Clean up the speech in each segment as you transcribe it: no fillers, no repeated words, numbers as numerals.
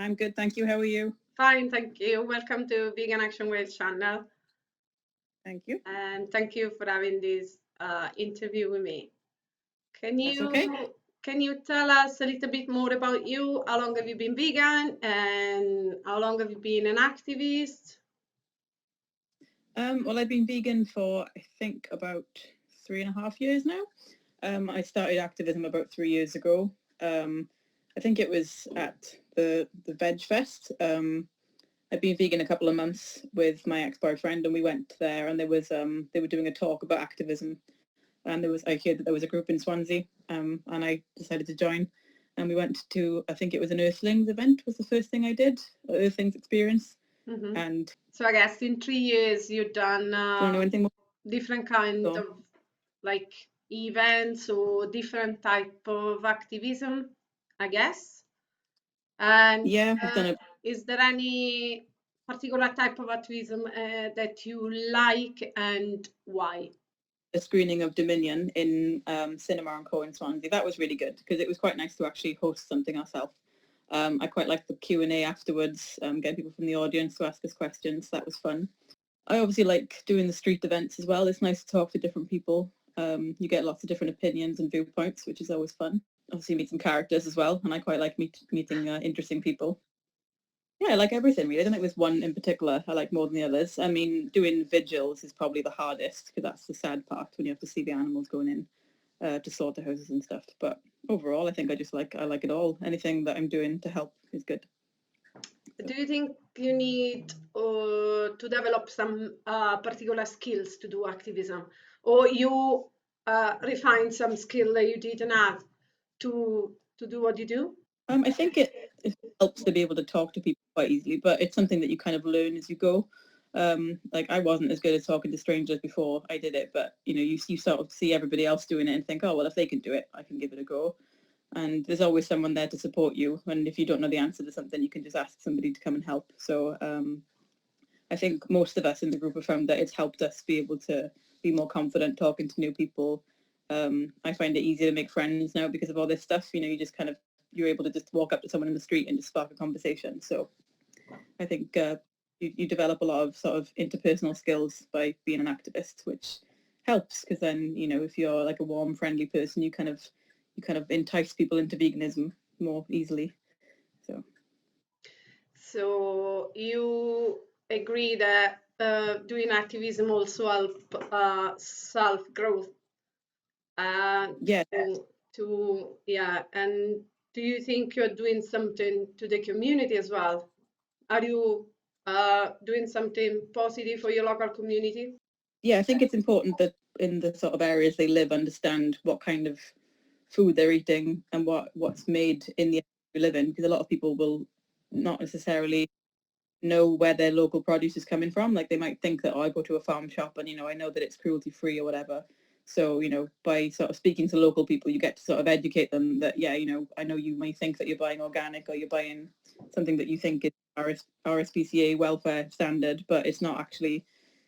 I'm good, thank you. How are you? Fine, thank you. Welcome to Vegan Action Wales channel, Thank you. and thank you for having this interview with me. Can That's you okay. can you tell us a little bit more about you? How long have you been vegan, and how long have you been an activist? Well, I've been vegan for, I think, about 3.5 years now. I started activism about 3 years ago. I think it was at the Veg Fest. I'd been vegan a couple of months with my ex-boyfriend, and we went there, and there was they were doing a talk about activism, and I heard that there was a group in Swansea, and I decided to join. And we went to, I think it was an Earthlings event was the first thing I did, Earthlings experience. Mhm. And So I guess in 3 years you've done do you want to know anything more? different kind So, of like events or different type of activism, I guess. And yeah, I've done is there any particular type of activism that you like and why? a screening of Dominion in Cinema and Co in Swansea. That was really good because it was quite nice to actually host something ourselves. I quite liked the Q&A afterwards, getting people from the audience to ask us questions. That was fun. I obviously like doing the street events as well. It's nice to talk to different people. You get lots of different opinions and viewpoints, which is always fun. Obviously meet some characters as well, and I quite like meeting interesting people. Yeah, I like everything really. I don't think there's one in particular I like more than the others. I mean, doing vigils is probably the hardest because that's the sad part when you have to see the animals going in to slaughterhouses and stuff. But overall, I think I like it all. Anything that I'm doing to help is good. Do you think you need to develop some particular skills to do activism, or you refine some skill that you didn't have to do what you do? I think it helps to be able to talk to people quite easily, but it's something that you kind of learn as you go. Like I wasn't as good at talking to strangers before I did it, but you sort of see everybody else doing it and think, oh well, if they can do it, I can give it a go. And there's always someone there to support you. And if you don't know the answer to something, you can just ask somebody to come and help. So I think most of us in the group have found that it's helped us be able to be more confident talking to new people. I find it easier to make friends now because of all this stuff. You just you're able to just walk up to someone in the street and just spark a conversation. So I think you develop a lot of sort of interpersonal skills by being an activist, which helps because then, if you're like a warm, friendly person, you kind of entice people into veganism more easily. So you agree that doing activism also help self growth and Yeah, yeah. And do you think you're doing something to the community as well? Are you doing something positive for your local community? yeah, I think it's important that in the sort of areas they live understand what kind of food they're eating and what's made in the area we live in, because a lot of people will not necessarily know where their local produce is coming from. Like they might think that, oh, I go to a farm shop and I know that it's cruelty free or whatever. So by sort of speaking to local people, you get to sort of educate them that, yeah, I know you may think that you're buying organic or you're buying something that you think is RSPCA welfare standard, but it's not actually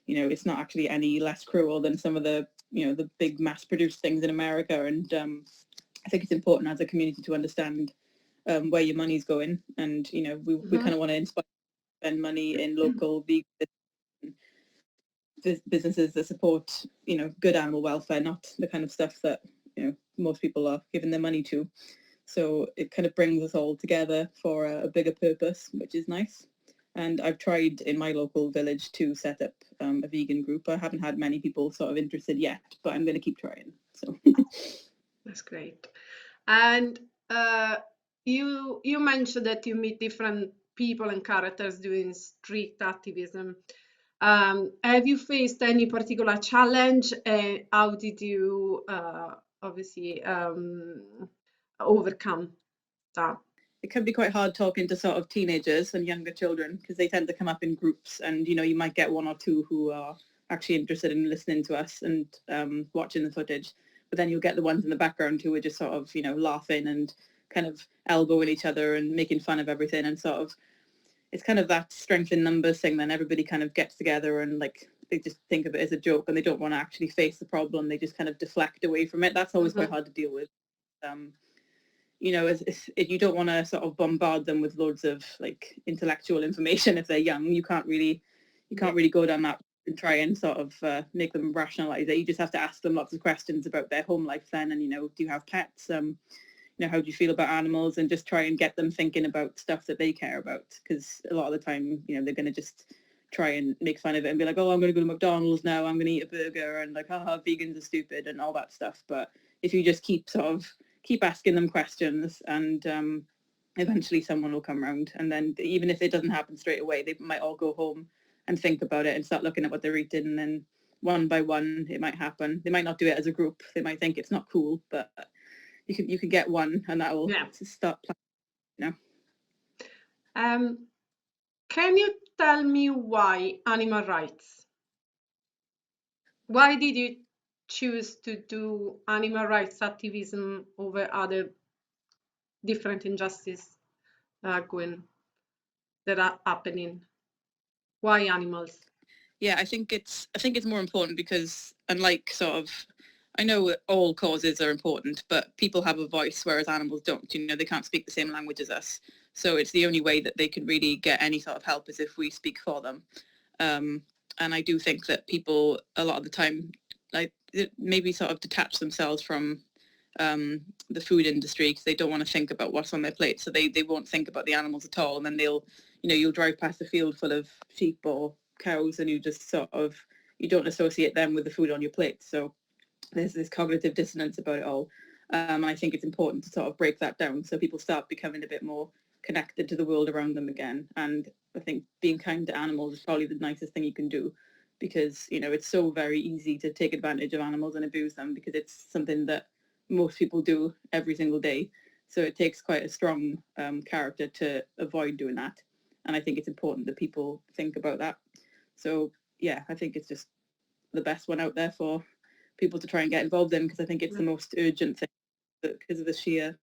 any less cruel than some of the the big mass produced things in America. And I think it's important as a community to understand where your money's going, and we kind of want to inspire, spend money in local vegan businesses that support good animal welfare, not the kind of stuff that most people are giving their money to. So it kind of brings us all together for a bigger purpose, which is nice. And I've tried in my local village to set up a vegan group. I haven't had many people sort of interested yet, but I'm going to keep trying. So That's great. And you mentioned that you meet different people and characters doing street activism. Have you faced any particular challenge, and how did you obviously overcome that? it can be quite hard talking to sort of teenagers and younger children because they tend to come up in groups, and you might get one or two who are actually interested in listening to us and watching the footage, but then you'll get the ones in the background who are just sort of laughing and kind of elbowing each other and making fun of everything, and sort of it's kind of that strength in numbers thing. Then everybody kind of gets together and like they just think of it as a joke and they don't want to actually face the problem. They just kind of deflect away from it. That's always quite hard to deal with. you know, you don't want to sort of bombard them with loads of like intellectual information if they're young. You can't really go down that and try and sort of make them rationalize it. You just have to ask them lots of questions about their home life then, and, you know, do you have pets? You know, how do you feel about animals? And just try and get them thinking about stuff that they care about, because a lot of the time, you know, they're going to just try and make fun of it and be like, oh, I'm going to go to McDonald's now, I'm going to eat a burger, and like, haha, vegans are stupid and all that stuff. But if you just keep asking them questions, and eventually someone will come around, and then even if it doesn't happen straight away, they might all go home and think about it and start looking at what they're eating, and then one by one it might happen. They might not do it as a group, they might think it's not cool, but you can get one, and that will start planning, you know. Can you tell me why animal rights? Why did you choose to do animal rights activism over other different injustices that are happening? Why animals? Yeah, I think it's more important because, unlike sort of, I know all causes are important, but people have a voice, whereas animals don't. You know, they can't speak the same language as us. So it's the only way that they can really get any sort of help is if we speak for them. And I do think that people a lot of the time, like, maybe sort of detach themselves from the food industry because they don't want to think about what's on their plate. So they won't think about the animals at all. And then they'll, you know, you'll drive past a field full of sheep or cows, and you just sort of, you don't associate them with the food on your plate. So there's this cognitive dissonance about it all. And I think it's important to sort of break that down so people start becoming a bit more connected to the world around them again. And I think being kind to animals is probably the nicest thing you can do, because, you know, it's so very easy to take advantage of animals and abuse them, because it's something that most people do every single day. So it takes quite a strong character to avoid doing that. And I think it's important that people think about that. So yeah, I think it's just the best one out there for people to try and get involved in, because I think it's the most urgent thing, because of the sheer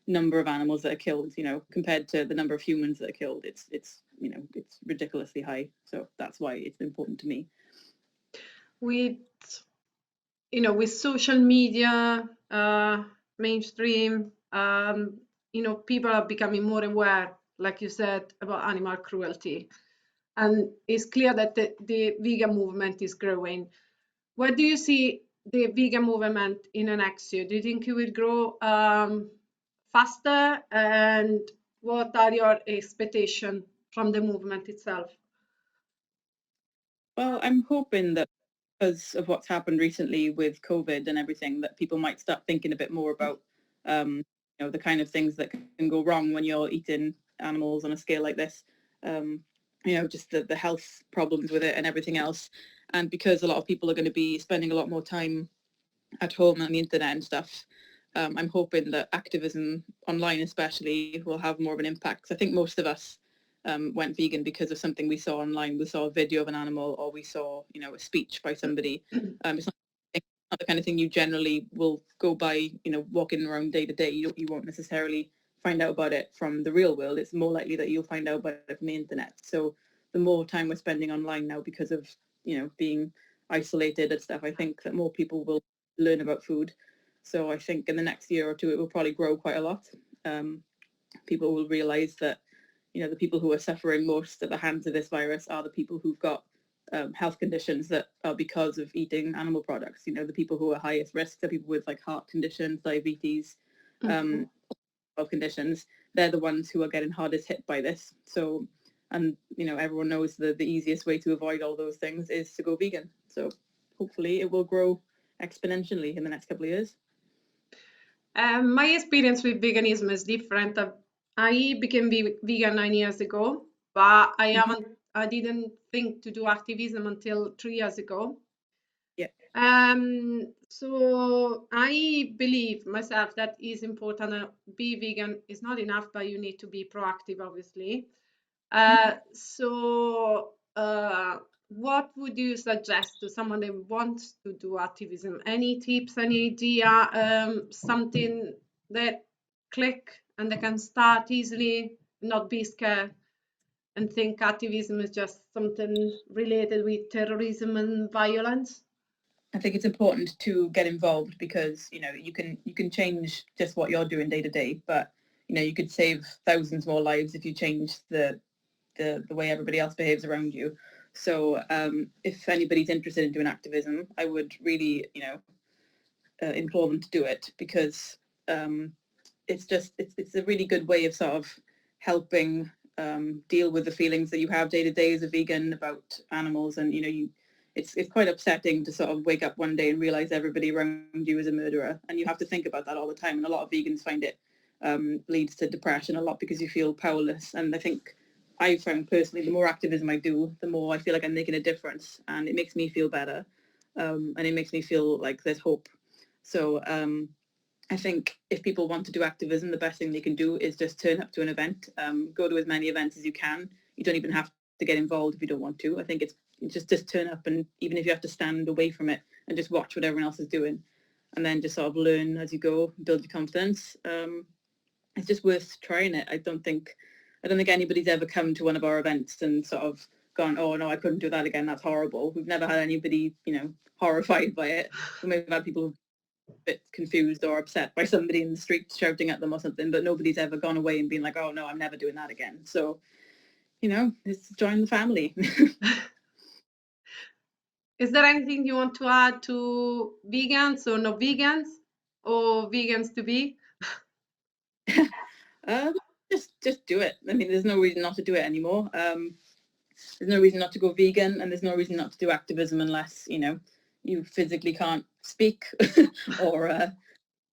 number of animals that are killed, you know, compared to the number of humans that are killed. It's you know, it's ridiculously high. So that's why it's important to me. With, you know, with social media, mainstream, you know, people are becoming more aware, like you said, about animal cruelty. And it's clear that the vegan movement is growing. Where do you see the vegan movement in the next year? Do you think it will grow faster? And what are your expectations from the movement itself? Well, I'm hoping that because of what's happened recently with COVID and everything, that people might start thinking a bit more about, you know, the kind of things that can go wrong when you're eating animals on a scale like this. You know, just the health problems with it and everything else. And because a lot of people are going to be spending a lot more time at home on the internet and stuff, I'm hoping that activism online especially will have more of an impact. 'Cause I think most of us went vegan because of something we saw online. We saw a video of an animal, or we saw, you know, a speech by somebody. It's not the kind of thing you generally will go by, you know, walking around day to day. You won't necessarily find out about it from the real world. It's more likely that you'll find out about it from the internet. So the more time we're spending online now because of, you know, being isolated and stuff, I think that more people will learn about food. So I think in the next year or two, it will probably grow quite a lot. People will realize that, you know, the people who are suffering most at the hands of this virus are the people who've got health conditions that are because of eating animal products. You know, the people who are highest risk are people with like heart conditions, diabetes, health conditions. They're the ones who are getting hardest hit by this. So, and, you know, everyone knows the easiest way to avoid all those things is to go vegan. So hopefully it will grow exponentially in the next couple of years. My experience with veganism is different. I became vegan 9 years ago, but I didn't think to do activism until 3 years ago. Yeah. So I believe myself that is important. Be vegan is not enough, but you need to be proactive, obviously. What would you suggest to someone that wants to do activism? Any tips, any idea, something that click and they can start easily, not be scared and think activism is just something related with terrorism and violence? I think it's important to get involved because, you know, you can change just what you're doing day to day, but, you know, you could save thousands more lives if you change the way everybody else behaves around you. So if anybody's interested in doing activism, I would really, you know, implore them to do it, because it's a really good way of sort of helping deal with the feelings that you have day to day as a vegan about animals. And, you know, it's quite upsetting to sort of wake up one day and realize everybody around you is a murderer, and you have to think about that all the time. And a lot of vegans find it leads to depression a lot, because you feel powerless. And I think I found personally, the more activism I do, the more I feel like I'm making a difference, and it makes me feel better, and it makes me feel like there's hope. So I think if people want to do activism, the best thing they can do is just turn up to an event, go to as many events as you can. You don't even have to get involved if you don't want to. I think it's just turn up, and even if you have to stand away from it and just watch what everyone else is doing, and then just sort of learn as you go, build your confidence. It's just worth trying it. I don't think anybody's ever come to one of our events and sort of gone, oh no, I couldn't do that again, that's horrible. We've never had anybody, you know, horrified by it. We may have had people a bit confused or upset by somebody in the street shouting at them or something, but nobody's ever gone away and been like, oh no, I'm never doing that again. So, you know, it's join the family. Is there anything you want to add to vegans or no vegans or vegans to be? um, just do it. I mean, there's no reason not to do it anymore. There's no reason not to go vegan, and there's no reason not to do activism unless, you know, you physically can't speak or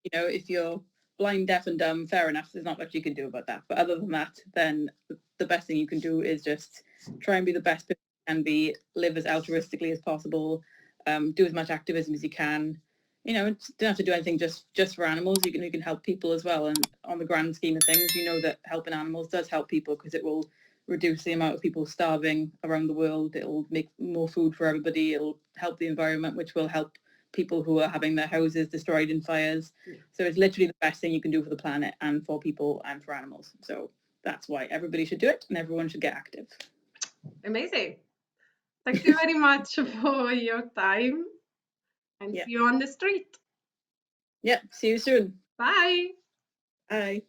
you know, if you're blind, deaf and dumb, fair enough, there's not much you can do about that. But other than that, then the best thing you can do is just try and be the best person you can be, live as altruistically as possible, do as much activism as you can. You know, don't have to do anything just for animals. You can help people as well. And on the grand scheme of things, you know that helping animals does help people, because it will reduce the amount of people starving around the world. It'll make more food for everybody. It'll help the environment, which will help people who are having their houses destroyed in fires. Yeah. So it's literally the best thing you can do for the planet and for people and for animals. So that's why everybody should do it, and everyone should get active. Amazing. Thank you very much for your time, and Yeah. see you on the street. Yeah. See you soon. Bye. Bye.